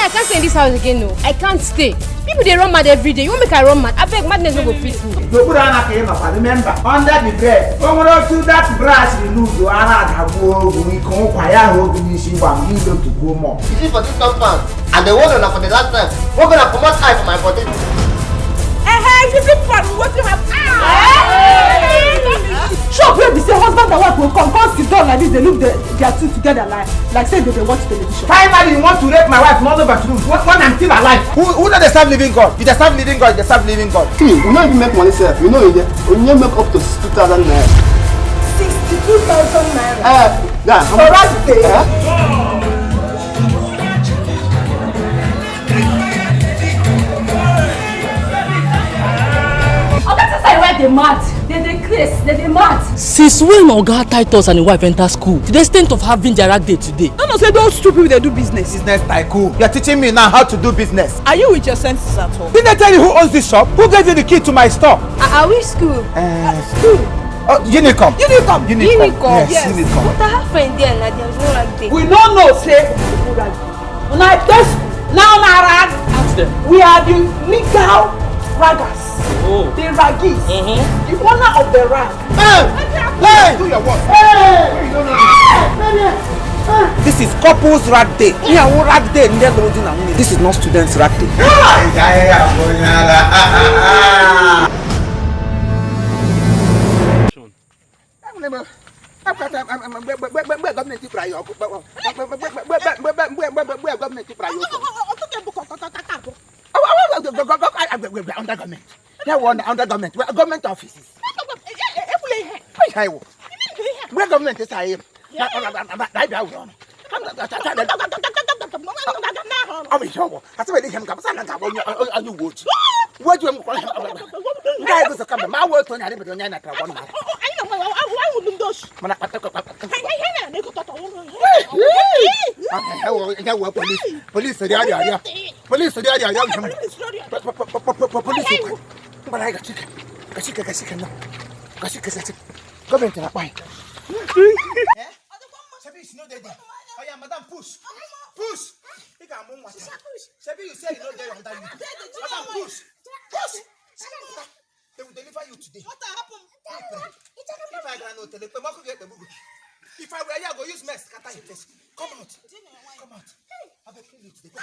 I can't stay in this house again, no. I can't stay. People they run mad every day. You won't make I run mad. I beg madness no go fit me. Remember, under the bed. Come on to that brass remove the we can quiet to go more. Is it for this compound? And the one for the last time. We're gonna promote eye for my body. If you think fun, what you have? Sure, baby, say husband and wife will come sit down like this. They look their two together like say they watch television. Finally, you want to rape my wife, not over to when I'm still alive. Who does they serve living God? You serve living God, they serve living God. See, we don't even make money, sir. You know, we only make up to 2,000 naira. 62,000 naira. Yeah. For us day. They mad. They crazy. They mad. Since when Oga Titus and his wife enter school to the extent of having their rag day today? No, say those two people they do business. Business tycoon. You're teaching me now how to do business. Are you with your senses at all? Didn't I tell you who owns this shop? Who gave you the key to my store? Are we school? School. Oh, Unicom. Unicom. Yes, Unicom. What I have friend there and there's no rag day. We don't know, say. Now, Ask them. we are the legal raggers. Oh. The raggies. The owner of the rag. Hey! Do your work. This is couples rag day. Rag day. This is not students rag day. Under government. Where government offices. Where government is I police government na buy. Sebi is no there. Oh yeah, madam, push. You can move water. Sebi, you say you no there under you. Madam, push. They will deliver you today. What happened? If I can not tell you, if I were here, I go use mess. Scatter your face. Come out. I will kill you today.